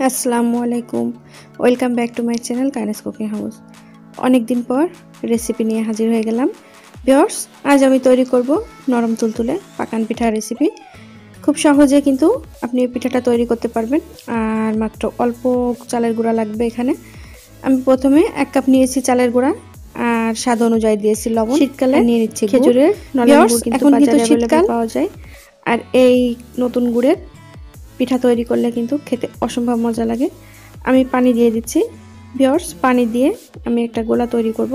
আসসালামু আলাইকুম, welcome back to my channel kinase cooking house. অনেক দিন পর রেসিপি নিয়ে হাজির হয়ে গেলাম। ভিউয়ার্স, আজ আমি তৈরি করব নরম তুলতুলে পাকান পিঠা রেসিপি। খুব সহজে কিন্তু আপনি এই পিঠাটা তৈরি করতে পারবেন, আর মাত্র অল্প চালের গুঁড়া লাগবে। এখানে আমি প্রথমে 1 কাপ নিয়েছি চালের গুঁড়া, আর স্বাদ অনুযায়ী দিয়েছি লবণ। শীতকালে নিয়ে নিচ্ছি খেজুরের নলেন গুড়, কিন্তু বাজারে অ্যাভেলেবল পাওয়া যায়। আর এই নতুন গুড়ের পিঠা তৈরি করলে কিন্তু খেতে অসম্ভব মজা লাগে। আমি পানি দিয়ে দিচ্ছি। ভিউয়ার্স, পানি দিয়ে আমি একটা গোলা তৈরি করব।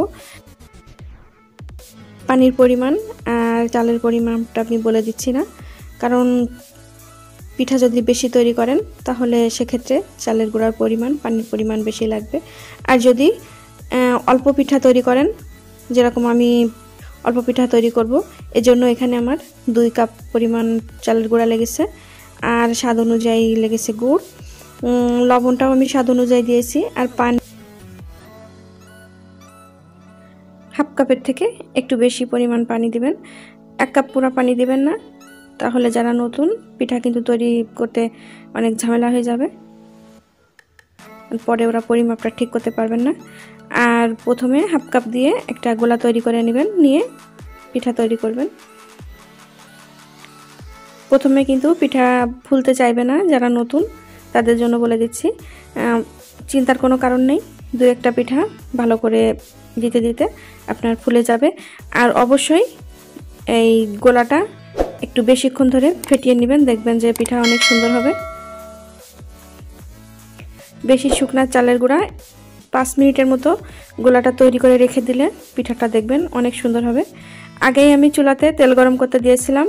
পানির পরিমাণ আর চালের পরিমাণটা আমি বলে দিচ্ছি না, কারণ পিঠা যদি বেশি তৈরি করেন তাহলে সেক্ষেত্রে চালের গুঁড়ার পরিমাণ, পানির পরিমাণ বেশি লাগবে। আর যদি অল্প পিঠা তৈরি করেন, যেরকম আমি অল্প পিঠা তৈরি করব, এজন্য এখানে আমার 2 কাপ পরিমাণ চালের গুঁড়া লেগেছে, আর স্বাদ অনুযায়ী লেগেছে গুড়। লবণটাও আমি স্বাদ অনুযায়ী দিয়েছি। আর পানি হাফ কাপের থেকে একটু বেশি পরিমাণ পানি দিবেন। 1 কাপ পুরো পানি দিবেন না, তাহলে যারা নতুন পিঠা কিন্তু তৈরি করতে অনেক ঝামেলা হয়ে যাবে, পরে ওরা পরিমাপটা ঠিক করতে পারবেন না। আর প্রথমে হাফ কাপ দিয়ে একটা গোলা তৈরি করে নেবেন, নিয়ে পিঠা তৈরি করবেন। প্রথমে কিন্তু পিঠা ফুলতে চাইবে না, যারা নতুন তাদের জন্য বলে দিচ্ছি, চিন্তার কোনো কারণ নেই। 2-1টা পিঠা ভালো করে দিতে দিতে আপনার ফুলে যাবে। আর অবশ্যই এই গোলাটা একটু বেশিক্ষণ ধরে ফেটিয়ে নেবেন, দেখবেন যে পিঠা অনেক সুন্দর হবে। বেশি শুকনা চালের গুঁড়া 5 মিনিটের মতো গোলাটা তৈরি করে রেখে দিলে পিঠাটা দেখবেন অনেক সুন্দর হবে। আগেই আমি চুলাতে তেল গরম করতে দিয়েছিলাম,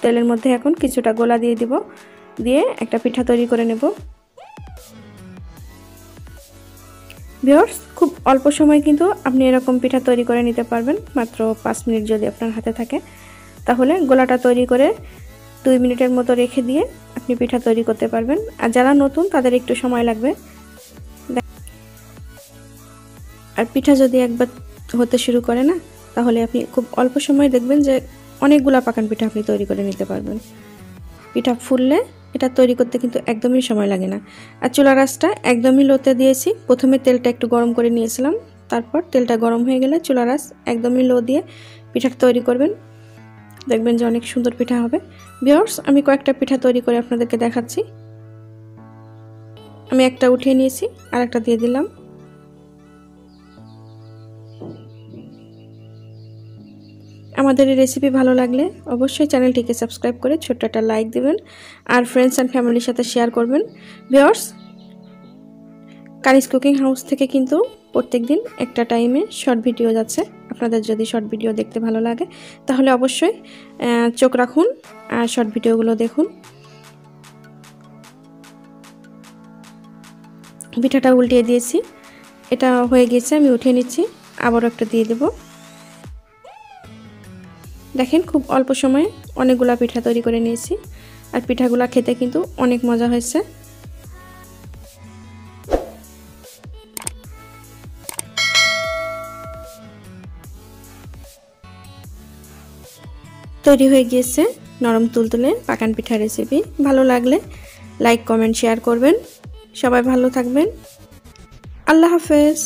তেলের মধ্যে এখন কিছুটা গোলা দিয়ে দিব, দিয়ে একটা পিঠা তৈরি করে নেব। ভিউয়ার্স, খুব অল্প সময় কিন্তু আপনি এরকম পিঠা তৈরি করে নিতে পারবেন, মাত্র 5 মিনিট যদি আপনার হাতে থাকে। তাহলে গোলাটা তৈরি করে 2 মিনিটের মতো রেখে দিয়ে আপনি পিঠা তৈরি করতে পারবেন। আর যারা নতুন তাদের একটু সময় লাগবে। আর পিঠা যদি একবার হতে শুরু করে না, তাহলে আপনি খুব অল্প সময় দেখবেন যে অনেকগুলা পাকান পিঠা আপনি তৈরি করে নিতে পারবেন। পিঠা ফুললে এটা তৈরি করতে কিন্তু একদমই সময় লাগে না। আর চুলার আঁচটা একদমই লোতে দিয়েছি। প্রথমে তেলটা একটু গরম করে নিয়েছিলাম, তারপর তেলটা গরম হয়ে গেলে চুলার আঁচ একদমই লো দিয়ে পিঠাটা তৈরি করবেন, দেখবেন যে অনেক সুন্দর পিঠা হবে। ভিউয়ার্স, আমি কয়েকটা পিঠা তৈরি করে আপনাদেরকে দেখাচ্ছি। আমি একটা উঠিয়ে নিয়েছি, আর একটা দিয়ে দিলাম। আমাদের এই রেসিপি ভালো লাগলে অবশ্যই চ্যানেলটিকে সাবস্ক্রাইব করে ছোট্ট একটা লাইক দিবেন, আর ফ্রেন্ডস অ্যান্ড ফ্যামিলির সাথে শেয়ার করবেন। ভিউয়ার্স, কাইনেস কুকিং হাউস থেকে কিন্তু প্রত্যেকদিন একটা টাইমে শর্ট ভিডিও যাচ্ছে। আপনাদের যদি শর্ট ভিডিও দেখতে ভালো লাগে তাহলে অবশ্যই চোখ রাখুন আর শর্ট ভিডিওগুলো দেখুন। পিঠাটা উল্টিয়ে দিয়েছি, এটা হয়ে গেছে, আমি উঠিয়ে নিচ্ছি। আবারও একটা দিয়ে দেব। দেখেন, খুব অল্প সময়ে অনেকগুলা পিঠা তৈরি করে নিয়েছি, আর পিঠাগুলা খেতে কিন্তু অনেক মজা হয়েছে। তৈরি হয়ে গিয়েছে নরম তুলতুলে পাকান পিঠা রেসিপি। ভালো লাগলে লাইক, কমেন্ট, শেয়ার করবেন। সবাই ভালো থাকবেন। আল্লাহ হাফেজ।